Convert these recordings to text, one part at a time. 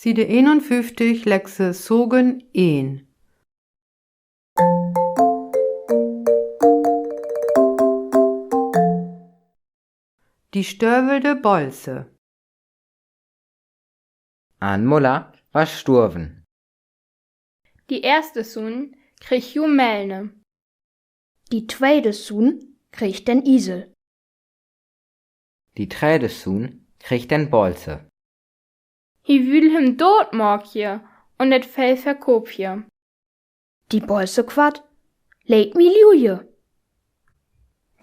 Side 51, Lexe Sogen 1. Die stövelde Bolse. An Muller war sturven. Die erste Sun krieg ju Melne. Die tweede Sun krieg den Isel. Die träde Sun kriegt den Bolze. Hi will hem dood morgje und et Fell verkopje. Die Bolse quat, leid mi Luje.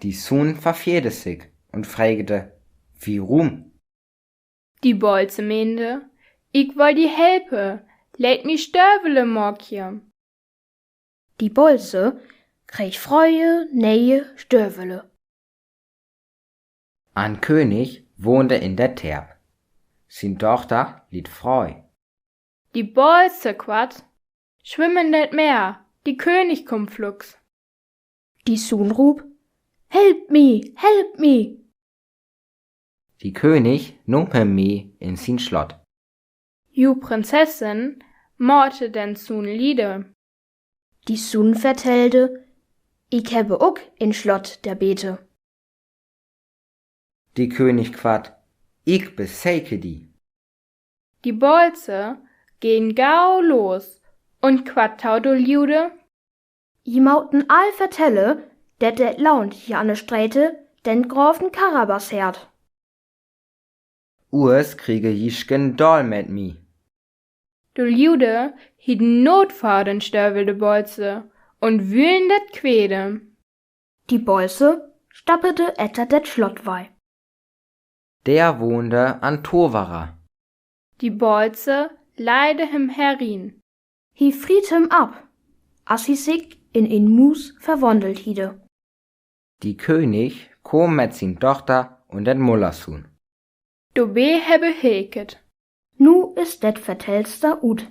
Die Sun verfierde sich und fragte, wie rum? Die Bolze meende, ich woll die helpe, lädt mi Stövele morgje. Die Bolse krieg Freue, Nähe, Stövele. Ein König wohnte in der Terp. Sin Tochter litt freu. Die Bolze quat, schwimmen net Meer, die König kommt flugs. Die Sun rub, help me, help me. Die König numpe me in sin Schlott. Ju Prinzessin morte den Sun Liede. Die Sun vertelde, ich habe ook in Schlott der Bete. Die König quat, ich besäke die. Die Bolze gehen gau los und quat taudo Ljude. I mauten all vertelle, dat det launt hier an der Sträte den Grafen Karabas herd. Urs kriege jischken doll mit mi. Du Ljude hied Notfahren stövelde Bolze und wühlen det Quede. Die Bolse stappete etter det Schlott wei. Der wohnte an Tovara. Die Bolze leide hem herin. Hi fried hem ab, as hi sich in Mus verwandelt hiede. Die König kom mit sin Tochter und den Mullersun. Du be hebbe heket. Nu ist det vertellster ut.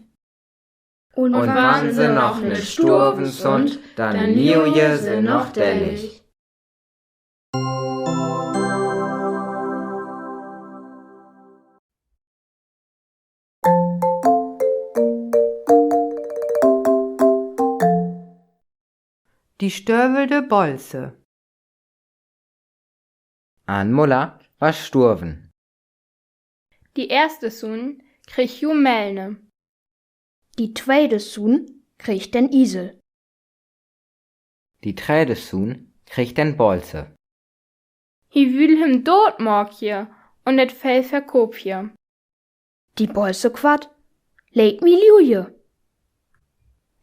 Und wann se noch ne sturven sunt, dann nieuwe se noch dellig. Die stövelde Bolse. An Muller war sturven. Die erste Sun krieg ju Melne. Die tweede Sun krieg den Isel. Die träde Sun kriegt den Bolze. Hi will hem dood morgje und et Fell verkopje. Die Bolse quat, leid mi Luje.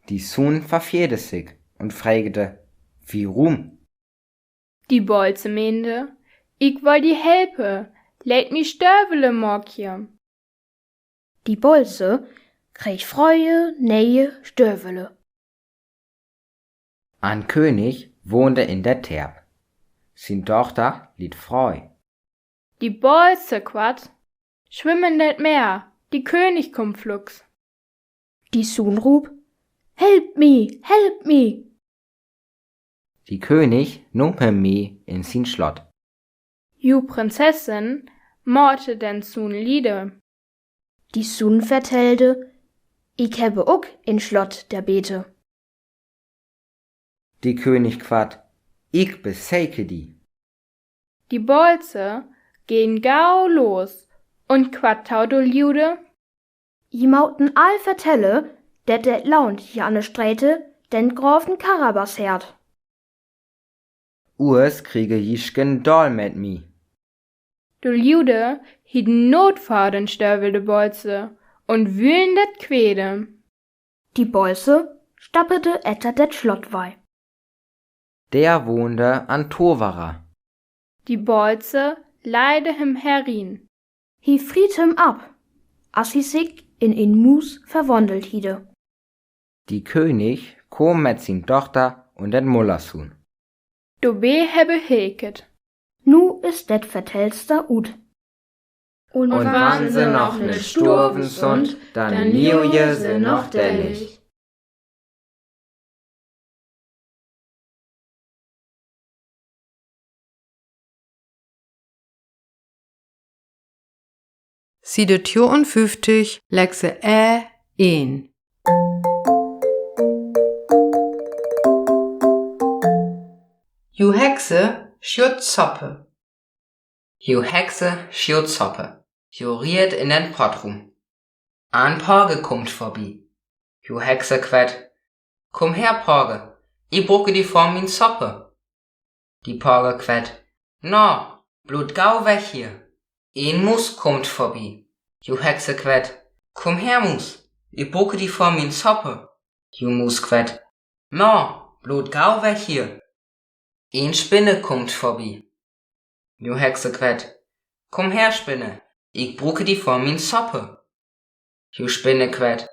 Die Sun verfierde sich und fragte, wie rum? Die Bolze meende, ich woll die helpe, lädt mi Stövele morgje. Die Bolse krieg Freue, Nähe, Stövele. Ein König wohnte in der Terp. Sin Tochter litt freu. Die Bolze quat, schwimmen net Meer, die König kommt flugs. Die Sun rub, help me, help me. Die König numpe me in sin Schlott. Ju Prinzessin morte den Sun Liede. Die Sun vertelde, ich habe ook in Schlott der Bete. Die König quat, ich besäke die. Die Bolze gehen gau los und quat taudo Ljude. I mauten all vertelle, dat det launt hier an der Sträte den Grafen Karabas herd. Urs kriege jischken doll mit mi. Du Ljude hied Notfahren stövelde Bolze und wühlen det Quede. Die Bolse stappete etter det Schlott wei. Der wohnte an Tovara. Die Bolze leide hem herin. Hi fried hem ab, as hi sich in Mus verwandelt hiede. Die König kom mit sin Tochter und den Mullersun. Du be hebbe heket. Nu ist det vertellster ut. Und wann se noch ne sturven sunt, dann nieuwe se noch dellig. Side 52, Lexe 1. Ju Hexe schiut Zoppe. Ju Hexe schiut Zoppe. Ju riet in den Pottrum. An Porge kommt vorbei. Ju Hexe quett. Komm her, Porge, ich brucke die Form min Zoppe. Die Porge quett. No, blut gau weg hier. Ein Mus kommt vorbei. Ju Hexe quett. Komm her, Mus, ich brucke die Form min Zoppe. Ju Mus quett. No, blut gau weg hier. Ein Spinne kommt vorbei. Ju Hexe quett. Komm her, Spinne, ich brucke die Form min Zoppe. Ju Spinne quett.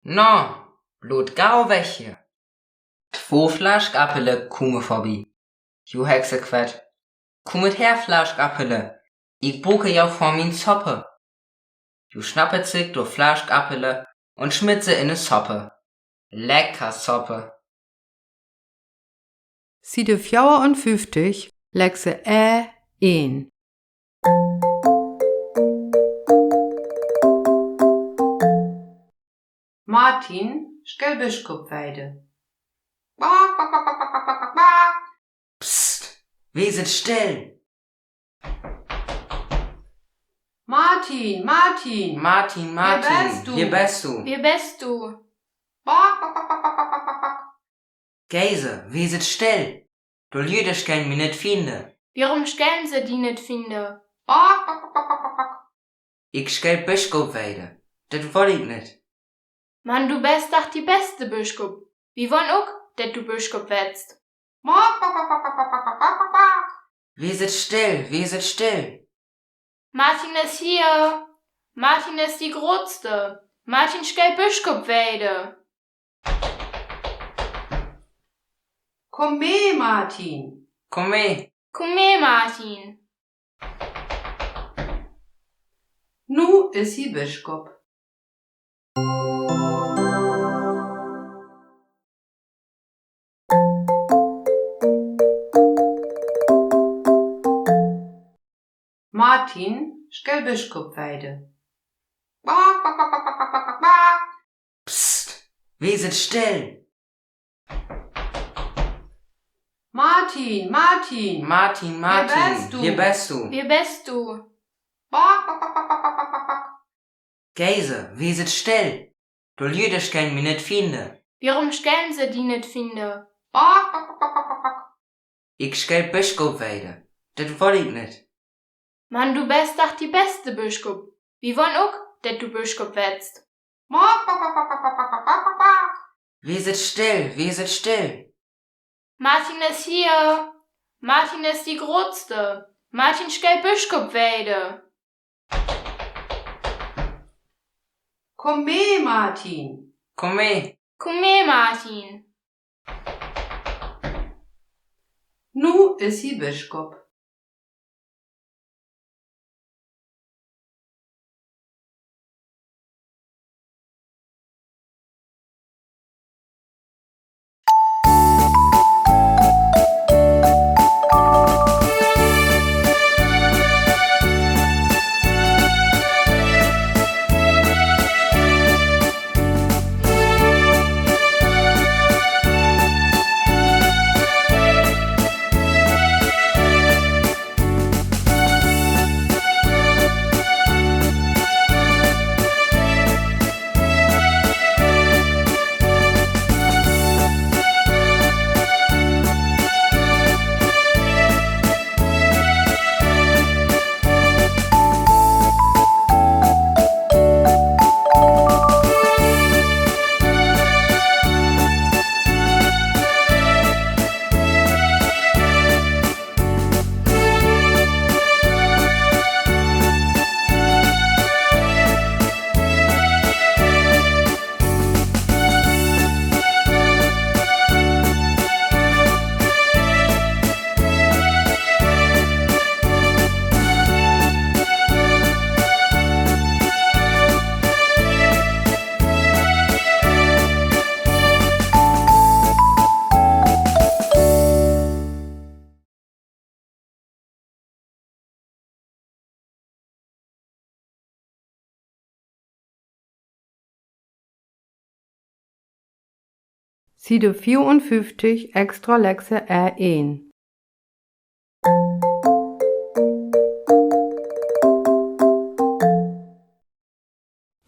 No, blut gau weg hier. 2 Flaschkappele kumme vorbei. Ju Hexe quett. Kommet her, Flaschkappele, ich brucke jau Form min Zoppe. Ju schnappet sich durch Flaschkappele und schmitze in ne Soppe. Lecker Soppe. Side 54, Lexe 1. Martin, stell Bischkopweide. Psst, weset still. Martin, Martin. Martin, hier bist du. Wie bist du? Geise, weset still. Du lüdest kein mir nicht finde. Warum stellen sie die nicht finde? Ich stell Bischkopweide. Das will ich nicht. Mann, du bist doch die beste Bischkop. Wie wollen auch, dass du Bischkop wetzt? Weset still. Martin ist hier. Martin ist die Größte. Martin stell Bischkopweide. Komm mee, Martin. Komm mee. Komm her, Martin. Nu is hij Bischkop. Martin, stell Bischkopweide. Psst, weset still. Martin, hier bist du. Wie bist du? Geise, weset still. Du lüdest kein mir nicht finde. Warum stellen sie die nicht finde? Ich stell Bischkopweide. Das will ich nicht. Mann, du bist doch die beste Bischkop. Wie wollen auch, dass du Bischkop wetzt? Weset still. Martin ist hier. Martin ist die Größte. Martin stell Bischkopweide. Komm mee, Martin. Komm mee. Komm her, Martin. Nu is hij Bischkop. Side 54 extra Lexe R1.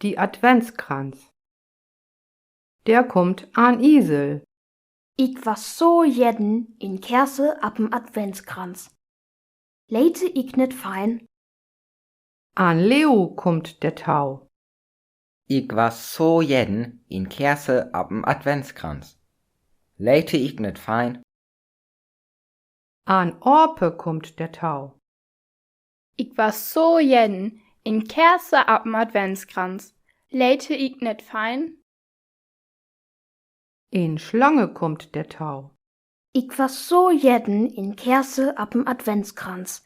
Die Adventskranz. Der kommt an Isel. Ik was so jeden in Kerse ab'm Adventskranz. Leite ik net fein, An Leo kommt der Tau. Ik was so jeden in Kerse ab'm Adventskranz. Leite ik net fein, An Orpe kommt der Tau. Ik was so jeden in Kerse ab'm Adventskranz. Leite ik net fein? In Schlange kommt der Tau. ik was so jeden in Kerse ab'm Adventskranz.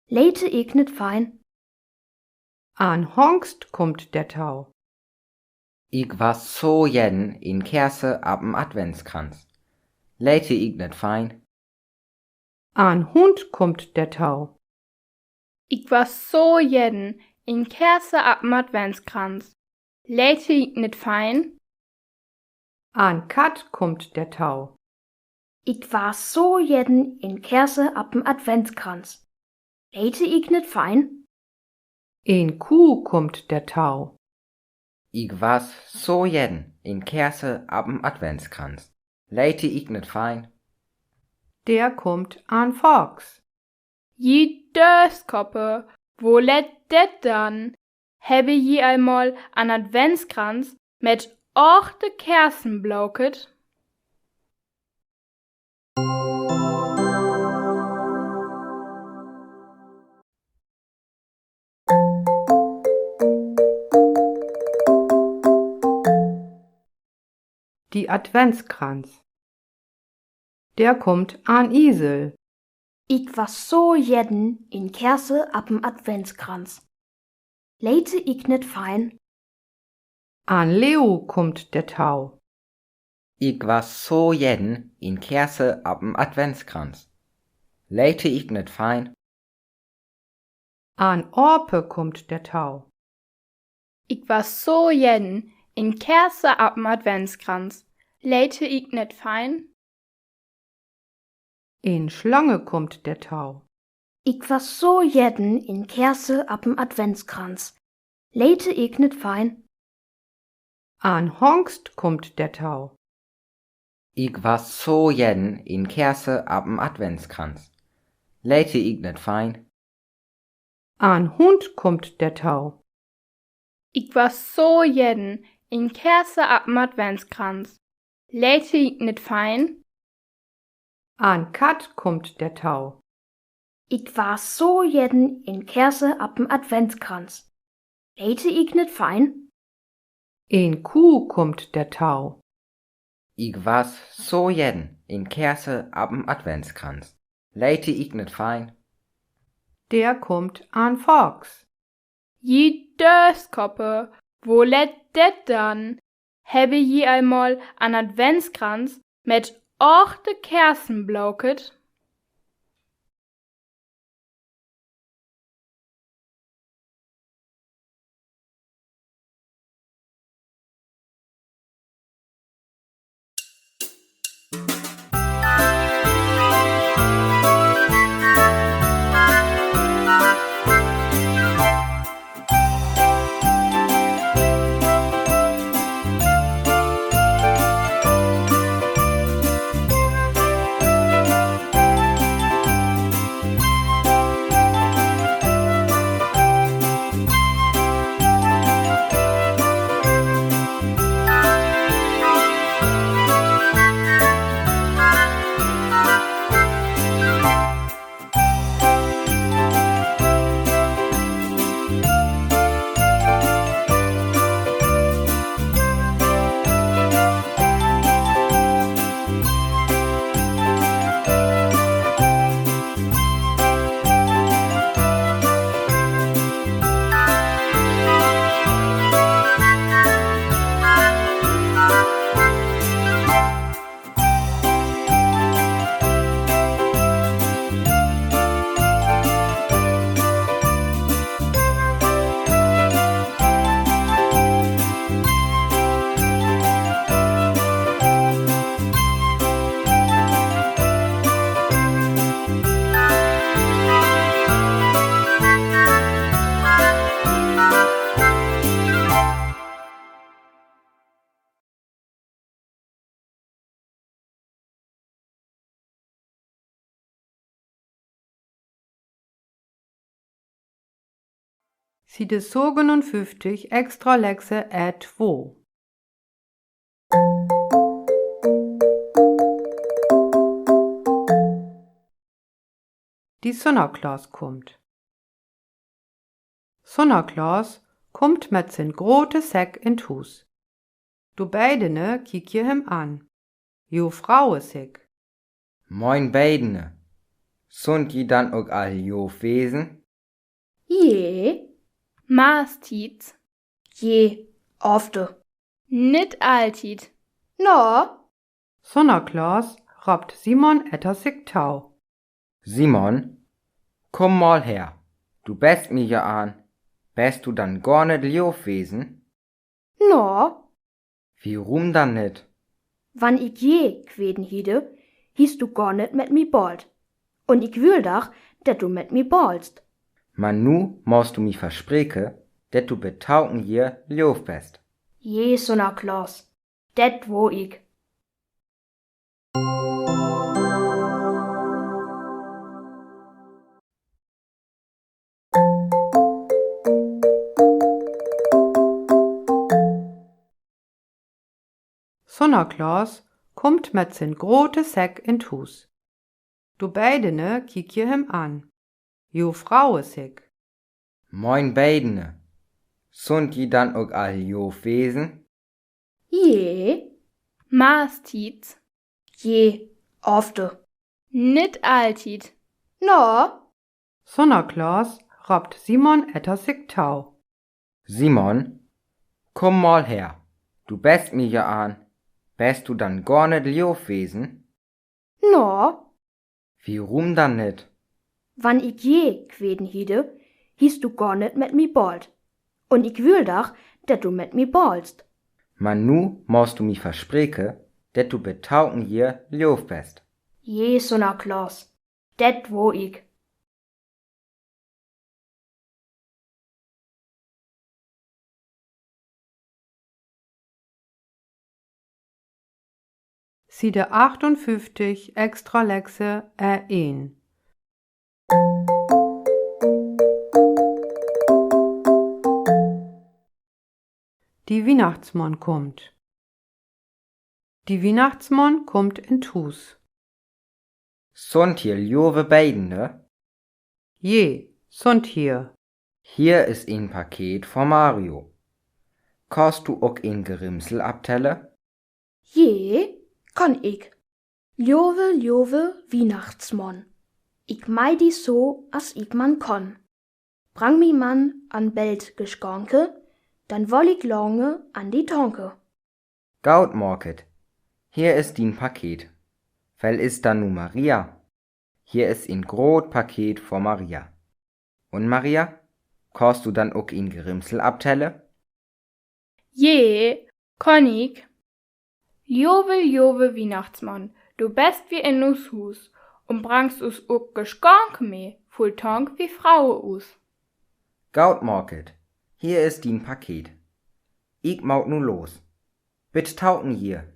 Leite ik net fein, An Hongst kommt der Tau. ik was so jeden in Kerse ab'm Adventskranz. Leite ik net fein, An Hund kommt der Tau. Ik was so jeden in Kerse ab'm Adventskranz. Leite ik net fein? An Kat kommt der Tau. ik was so jeden in Kerse ab'm Adventskranz. Leite ik net fein, In Kuh kommt der Tau. ik was so jeden in Kerse ab'm Adventskranz. Leite ik net fein, Der kommt an Fox. Je Döskoppe, wo let det dann? Habe je einmal an Adventskranz mit achte Kerzen bloket? Die Adventskranz. Der kommt an Isel. ik was so jeden in Kerse ab'm Adventskranz. Leite ik net fein, An Leo kommt der Tau. ik was so jeden in Kerse ab'm Adventskranz. Leite ik net fein, An Orpe kommt der Tau. Ik was so jeden in Kerse ab'm Adventskranz. Leite ik net fein? In Schlange kommt der Tau. ik was so jeden in Kerse ab'm Adventskranz. Leite ik net fein, An Hongst kommt der Tau. ik was so jeden in Kerse ab'm Adventskranz. Leite ik net fein, An Hund kommt der Tau. Ik was so jeden in Kerse ab'm Adventskranz. Leite ik net fein? An Kat kommt der Tau. ik was so jeden in Kerse ab'm Adventskranz. Leite ik net fein, In Kuh kommt der Tau. ik was so jeden in Kerse ab'm Adventskranz. Leite ik net fein, Der kommt an Fox. Je Döskoppe, wo let det dann? Habe je einmal an Adventskranz mit achte Kerzen bloket? Side 57 extra Lexe E2. Die Sonnerklaas kommt. Sonnerklaas kommt met zijn grote Säck in Hus. Du beidene kiek je hem an. Jo Frauensäck. Moin beidene. Sunt je dan ook al Joof wesen? Je, Maßtiet. je, ofte. Nit altid. No, Sonnerklaas rapt Simon etter sich tau. Simon, komm mal her. Du best mir ja an. Best du dann gar nicht Joof wesen? no, Wie rum dann nicht? wann ich je kweden hiede, hiest du gar net met mi bald. Und ich will doch, dat du met mi ballst. Man nu musst du mi verspreke, dat du betauken hier Joof best. Je, Sonnerklaas, dat wo ich. Sonnerklaas kommt met zijn grote Säck in Hus. Du beidene kiek je hem an. Jo Frauensäck. Moin beidene. Sunt je dan ook al Joof wesen? Je, Maßtiet. je, ofte. Nit altid. No, Sonnerklaas rapt Simon etter sich tau. Simon, komm mal her. Du best mir ja an. Best du dann gar nicht Joof wesen? no, Wie rum dann nicht? wann ich je kweden hiede, hiest du gar net met mi bald. Und ich will doch, dat du met mi ballst. Man nu musst du mi verspreke, dat du betauken hier Joof best. Je, Sonnerklaas, dat wo ich. Side 58 extra Lexe E1. Die Weihnachtsmann kommt. Die Weihnachtsmann kommt in Hus. Sunt hier Jove beidene? Je, sunt hier. Hier ist ein Paket von Mario. Kannst du auch ein Gerimsel abtellen? Je, kann ich. Ljove, Ljove, Weihnachtsmann. Ich mei die so, as ich man kann. Brang mi man an Belt Geschenke, dann woll ich lange an die Tonke. Gaut Morket. Hier ist dein Paket. Vel ist da nu Maria? Hier ist ein grot Paket von Maria. Und Maria? Kannst du dann auch ein Gerimsel abtellen? Je, Konnig. Jove, Weihnachtsmann, du best wie in us Hus und brangst us ook Geschenke mee, voll Tank wie Fraue us. Gaut Morket. Hier ist dein Paket. Ich maut nu los. Bitte tauken hier.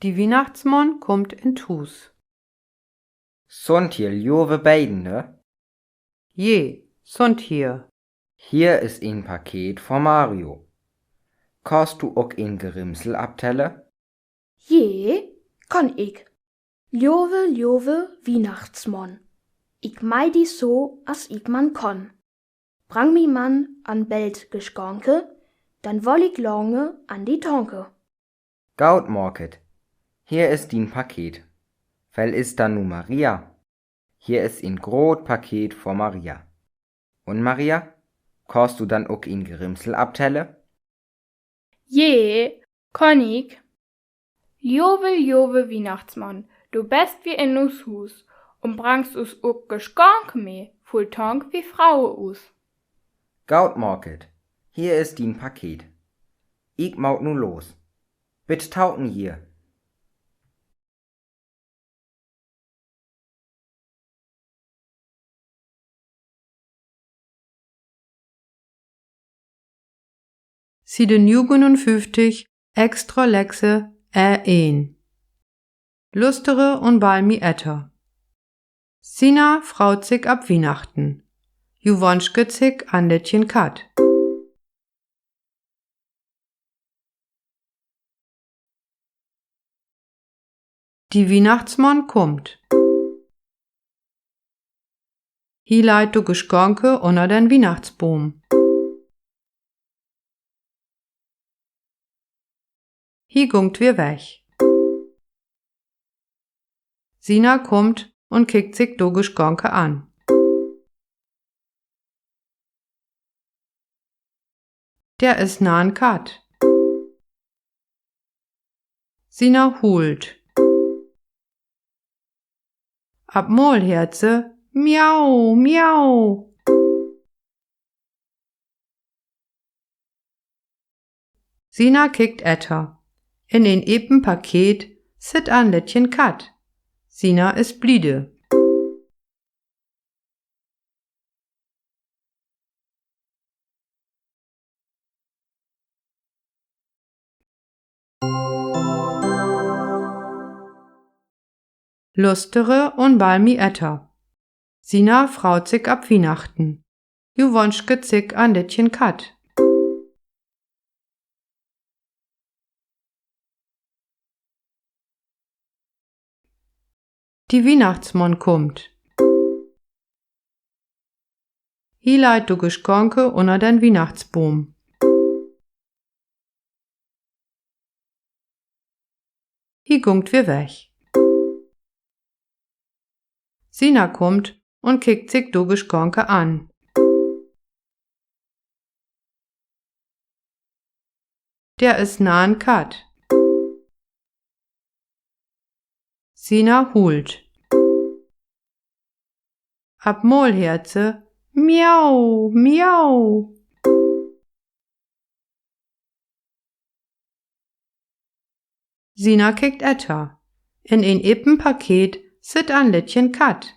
Die Weihnachtsmann kommt in Hus. Sunt hier Jove beidene? Je, sunt hier. Hier ist ein Paket von Mario. Kannst du auch ein Gerimsel abtellen? Je, kann ich. Ljove, Ljove, Weihnachtsmann. Ich mei die so, as ich man kann. Brang mi man an Belt Geschenke, dann woll ich lange an die Tonke. Gaut Morket. Hier ist dein Paket. Vel ist da nu Maria? Hier ist ein grot Paket von Maria. Und Maria? Kannst du dann auch ein Gerimsel abtellen? Je, Konnig. Jove, Weihnachtsmann, du best wie in us Hus und brangst us ook Geschenke mee, voll Tank wie Fraue us. Gaut Morket. Hier ist dein Paket. Ich maut nu los. Bitte tauken hier. Side 59 extra lexe E1. Lustere und balmi etter. Sina fraut sich ab Weihnachten. Ju wonschke sich andetchen kat. Die Weihnachtsmann kommt. Hi leit du Geschenke unter den Weihnachtsbaum. Hi gungt wir weg. Sina kommt und kickt sich do Geschenke an. Der is nahen kat. Sina holt. Ab Molherze, miau, miau. Sina kickt etter. In een epen Paket sit an Lettchen kat. Sina is bliede. Lustere und balmi etter. Sina fraut sich ab Weihnachten. Ju wonschke sich an Lettchen kat. Die Weihnachtsmann kommt. Hi leit du Geschenke unter den Weihnachtsbaum. Hi gungt wir weg. Sina kommt und kickt sich do Geschenke an. Der is nahen kat. Sina holt. Ab Molherze, miau, miau. Sina kickt etter. In een epen Paket sit an Lettchen kat.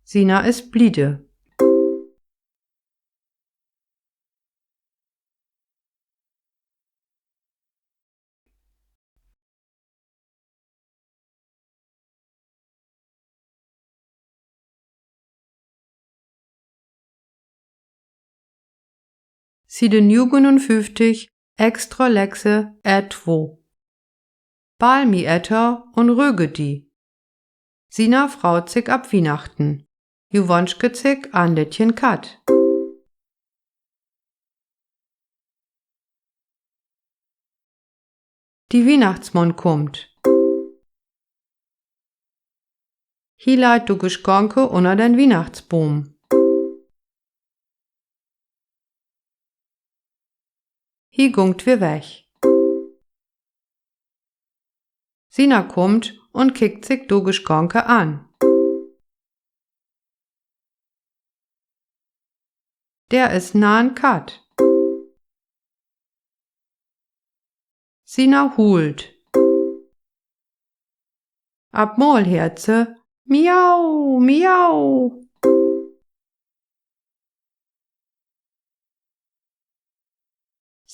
Sina is bliede. Side 59 extra lexe E2. Balmi etter und röge die. Sina fraut sich ab Weihnachten. Ju wonschke sich an Lettchen kat. Die Weihnachtsmann kommt. Hi leit du Geschenke unter den Weihnachtsbaum. Hi gungt wir weg. Sina kommt und kickt sich do Geschenke an. Der is nahen kat. Sina holt. Ab Molherze, miau, miau.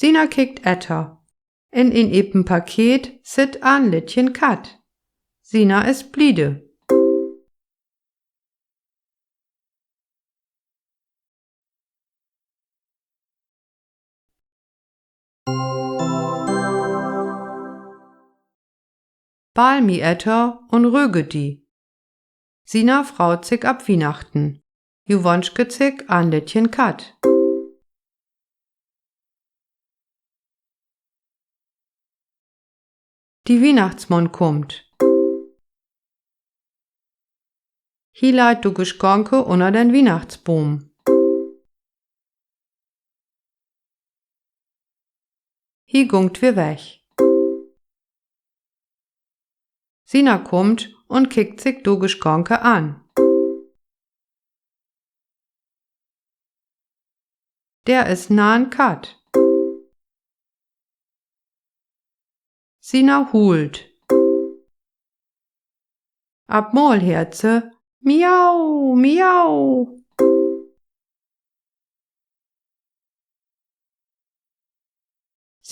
Sina kickt etter. In een epen Paket sit an Lettchen kat. Sina is bliede. Balmi etter und röge die. Sina fraut sich ab Weihnachten. Ju wonschke sich an Lettchen kat. Die Weihnachtsmann kommt. Hi leit du Geschenke unter den Weihnachtsbaum. Hi gungt wir weg. Sina kommt und kickt sich do Geschenke an. Der is nahen kat. Sina holt. Ab Molherze, miau, miau.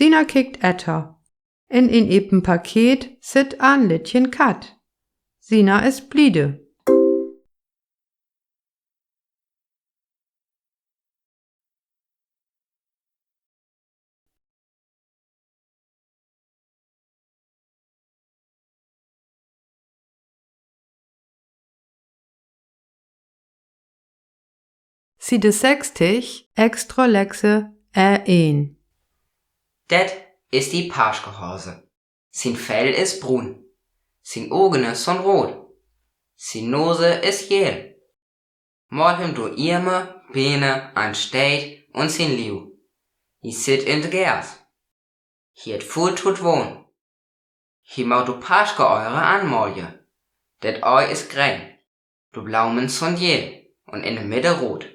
Sina kickt etter. In epen Paket sit an Littchen Kat. Sina ist bliede. Side 60, extra lexe R1. Det ist die Paschgehose. Sin Fell ist brun. Sin Augen son rot. Sin Nose ist gel. Mal hem do Irme, Beine, an Steit und sin Liu. I sit in de Gers. Hiet voll tut wohn. Hi mau du Paschge eure anmolje. Det Ei ist grün. Du Blaumen son gel und in der Mitte rot.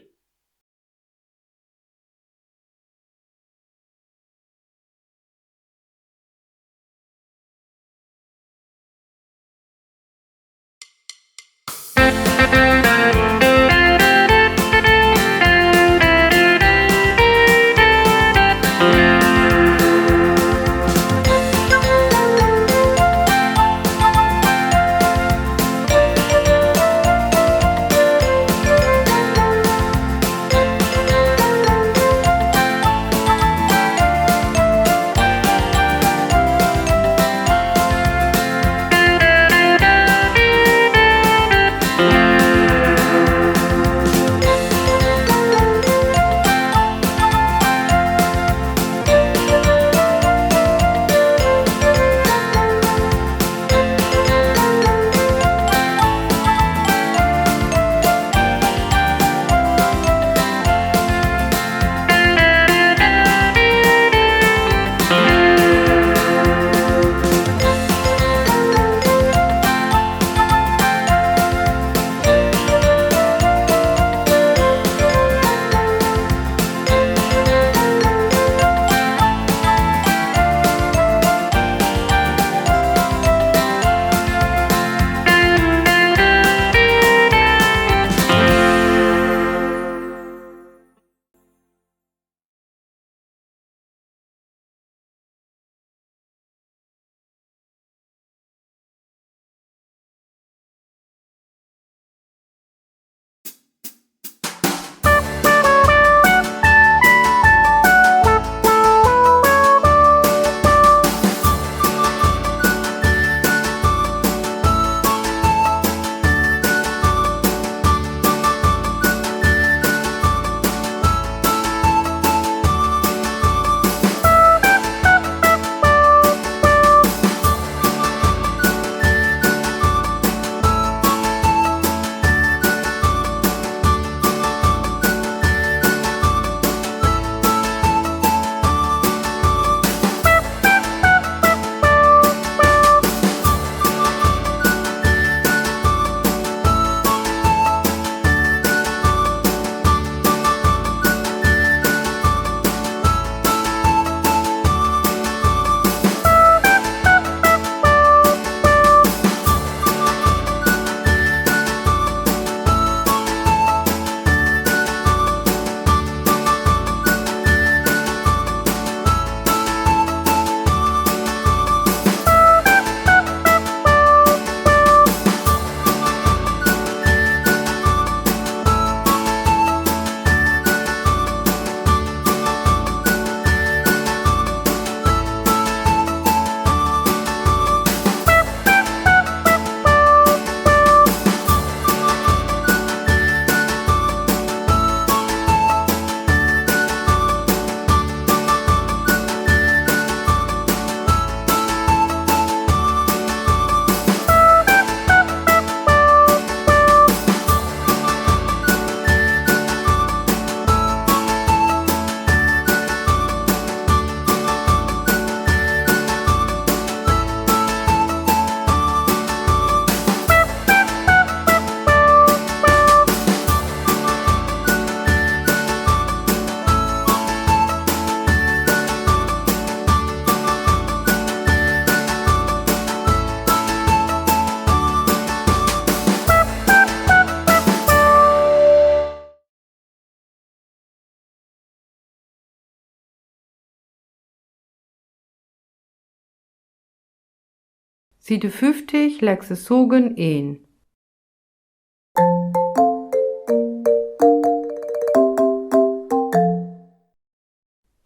Side 50 Lexe sogen 1.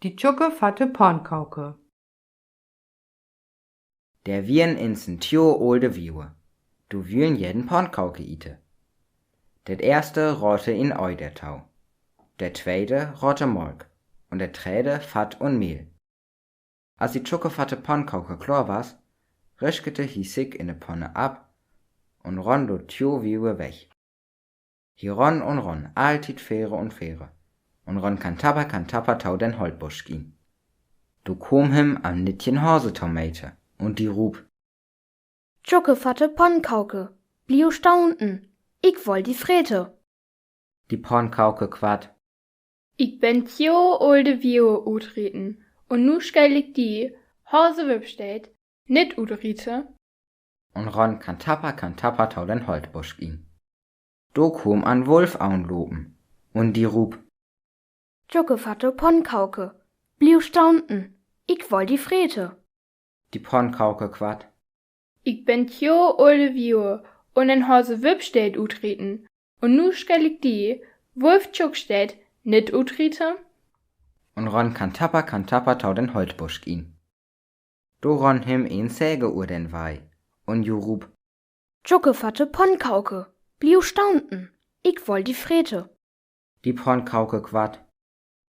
Die Tjucke fatte Pornkauke. Der wien insen tjo olde Wiewe. Du wien jeden Pornkauke ite. Det erste rotte in Ei der Tau. Der zweite rotte Molk. Und der dritte Fett und Mehl. Als die Tjucke fatte Pornkauke klar was, rischkete hi sich in de Ponne ab und ron do tjo Wiewe weg. Hi ron und ron, altit Fähre und Fähre. Und ron kan tapper tau den Holtbusch gien. Du kom him am Nittchen Hausetomate und die rub. Tjucke fatte Pornkauke, bliu staunten, ich woll die Frete. Die Pornkauke quat. Ich bin tjo olde Wiewe utreten, und nu stell ich die, Hause wipstedt, nit utrite. Und ron kan tapper tau den Holtbusch gien. Du kom an Wolfaun loben und die rub. Tjucke fatte Pornkauke, bliu staunten, ich woll die Frete. Die Pornkauke quat. Ich bin tjo olde Wiewe, und in Hause wipstedt utreten, und nu stell ich die, Wolf tjuckstedt, nit utrite. Und ron kan tapper tau den Holtbusch gien. Du ron him een Säge ur den Wei und ju rub. Tjucke fatte Pornkauke, bliu staunten, ich woll die Frete. Die Pornkauke quat.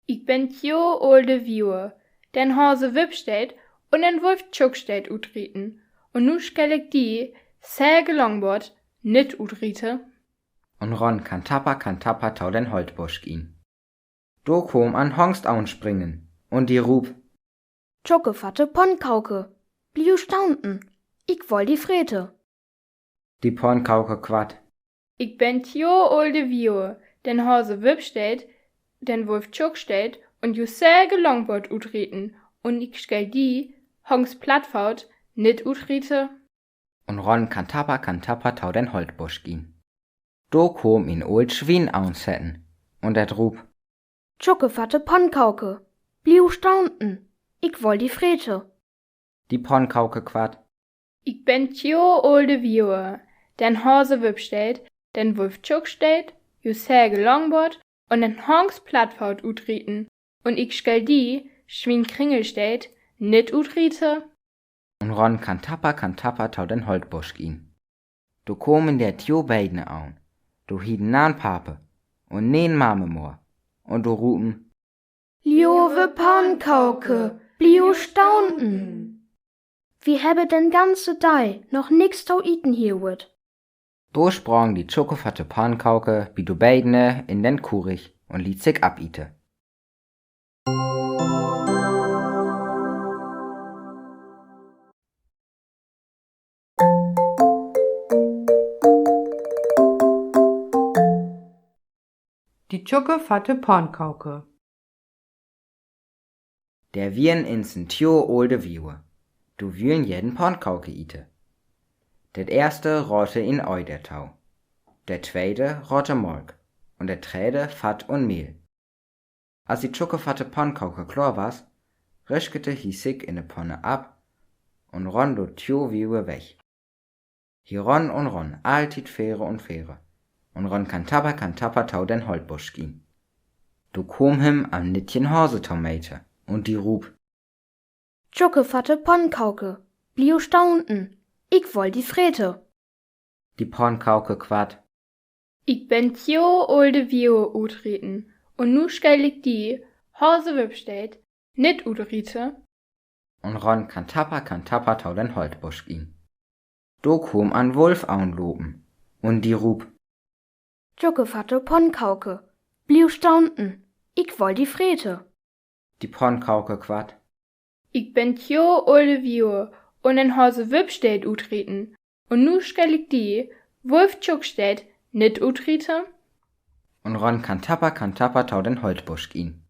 Ich bin tjo olde Wiewe, den Hause wipstedt, und in Wolf tjuckstedt utreten, und nu stell ich die, Säge Longbord, nit utrite. Und ron kan tapper tau den Holtbusch gien. Du kom an Hongstaun springen und die rub. Tjucke fatte Pornkauke, bliu staunten, ich woll die Frete. Die Pornkauke quat. Ich bin tjo olde Wiewe, den Hause wipstedt, den Wolf tjuckstedt, und ju Säge Longbord utreten, und ich stell die, Hongs Plattfaut, nit utrite. Und ron kan tapper tau den Holtbusch gien. Du kom in old Schwien aussetten und er rub. Tjucke fatte Pornkauke, bliu staunten, ich woll die Frete. Die Pornkauke quat. Ich bin tjo olde Wiewe, den Hause wipstedt, den Wolf tjuckstedt, ju Säge Longbord, und den Hongs Plattfaut utreten, und ich stell die, Schwien Kringelstedt, nit utrite. Und ron kan tapper tau den Holtbusch gien. Du kom in der tjo beidne aun. Du hieden nan Pape und nen Mamemor. Und du rupen. Ljowe Pornkauke, bliu staunten. Wie habe den ganze Dei noch nix tau iten hier wird. Du sprang die Tjucke fatte Pornkauke, wie du beidne in den Kurich und liet sich abite. Die Tjucke fatte Pornkauke. Der wien insen tjo olde Wiewe. Du wien jeden Pornkauke ite. Det erste rotte in Ei der Tau. Der zweite rotte Molk. Und der dritte Fett und Mehl. Als die Tjucke fatte Pornkauke klar was, rischkete hi sich in de Ponne ab und ron do tjo Wiewe weg. Hi ron und ron, altit Fähre und Fähre. Und ron kan tapper tau den Holtbusch gien. Du kom him am Nittchen Hausetomate und die rub. Tjucke fatte Pornkauke, bliu staunten, ich woll die Frete. Die Pornkauke quat. Ich bin tjo olde Wiewe utreten, und nu stell ich die, Hause wipstedt, nit utrite. Und ron kan tapper tau den Holtbusch gien. Du kom an Wolfaun loben und die rub. Tjucke fatte Pornkauke, bliu staunten, ich woll die Frete. Die Pornkauke quat. Ich bin tjo olde Wiewe, und in Hause wipstedt utreten, und nu stell ich die, Wolf tjuckstedt, nit utrite. Und ron kan tapper tau den Holtbusch gien.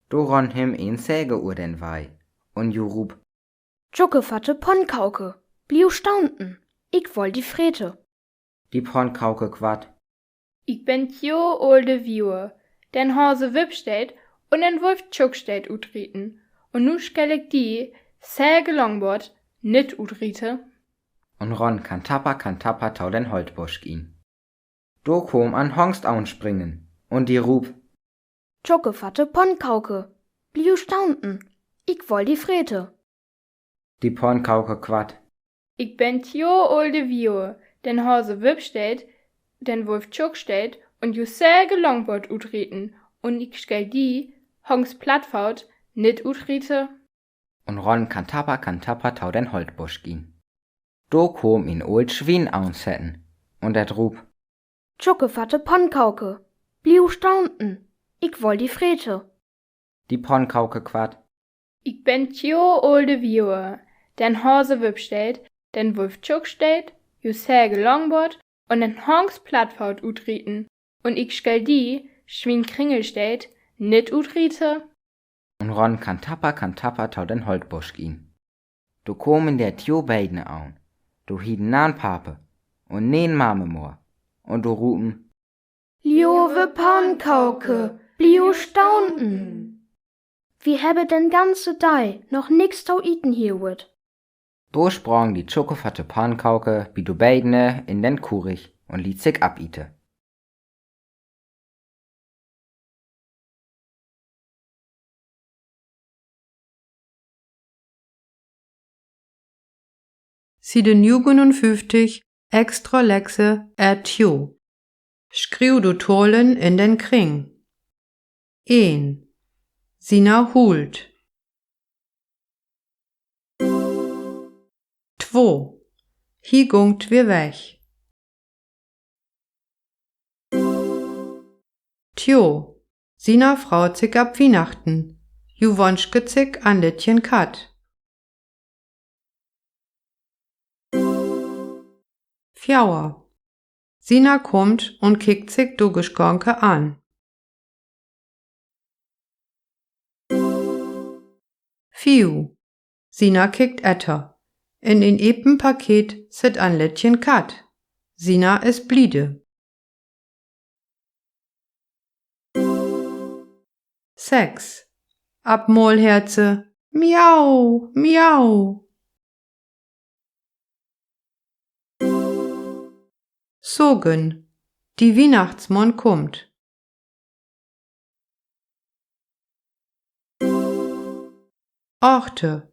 Du ron him een Säge ur den Wei und ju rub. Tjucke fatte Pornkauke, bliu staunten, ich woll die Frete. Die Pornkauke quat. Ich bin tjo olde Wiewe, den Hause wipstedt, und in Wolf tjuckstedt utreten, und nu stell ich die, Säge Longbord, nit utrite. und Ron kan tappa tau den Holtbusch gehen. Do kom an Hongst springen und die rup, Tschuckefatte Ponkauke, bliu staunten, ich woll die Frete. die Pornkauke quat, Ich ben tjo olde Vioe, den Hase Wip steht, den Wolf Tschuck steht und ju säge Longboard utreten und ich stell die, Hongs Plattfaut, nit utrete. und Ron kan tappa tau den Holtbusch gehen. Do kom in old Schwien setten und er rup, Tschuckefatte Ponkauke, bliu staunten, ich woll die Frete. die Pornkauke quat, Ich ben tjo olde Vioe, den Hase Wip steht, den Wolf Tschuck steht, ju säge Longboard und den Hongs Plattfaut utreten und ich stell die, Schwien Kringel steht, nit utrete. und Ron kan tappa tau den Holtbusch gehen. Do komen der tjo beidne aun, do hieden nan Pape und nen Mamemor und do rupen, Liove Ponkauke, bliu staunten. Wie habe den ganze Dei noch nix tau iten hier wird. do sprang die Tschuckefatte Pornkauke bi do beidne in den Kurich und liet sich abite. Side 59 extra lexe tjo. Skriuw du Tolen in den Kring. 1. Sina hult. 2. Hi gungt wir weg. Tjo. Sina Frau zick ab Weihnachten. Ju wonschke zick an Littchen Kat. 4. Sina kommt und kickt sich du Geschgonke an. 5. Sina kickt etter. In den Epen-Paket sit an Littchen Kat. Sina is bliede. 6. Ab Mohlherze. Miau, miau. Sogen. Die Weihnachtsmann kommt. 8.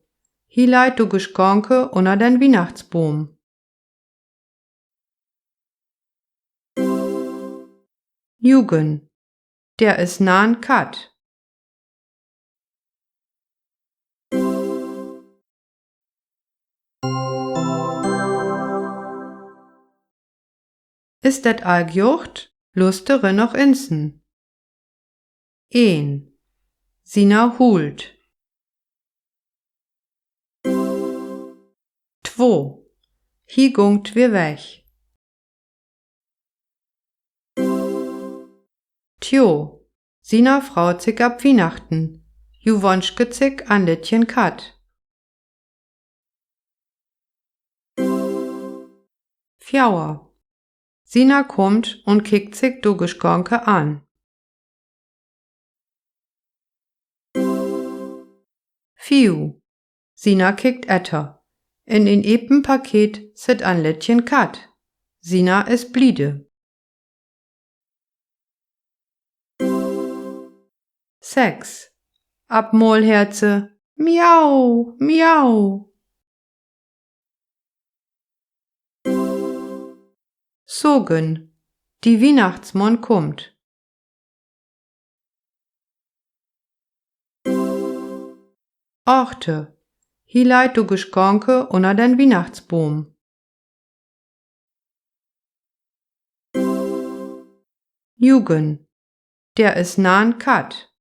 Hi leit du Geschgonke unter den Weihnachtsbaum. 9. Der is nahen Kat. 'Is dat all gjocht? Lustere noch insen. 1. Sina hult. 2. Hi gungt wir weg. Tjo. Sina Frau zick ab Weihnachten. Ju wonschke zick an Littchen Kat. 4. Sina kommt und kickt sich du Geschgonke an. 5. Sina kickt etter. In den Epen-Paket sit an Littchen Kat. Sina is bliede. 6. Ab Mohlherze. Miau, miau. Sogen. Die Weihnachtsmann kommt. 8. Hi leit du Geschgonke unter den Weihnachtsbaum. 9. Der is nahen Kat.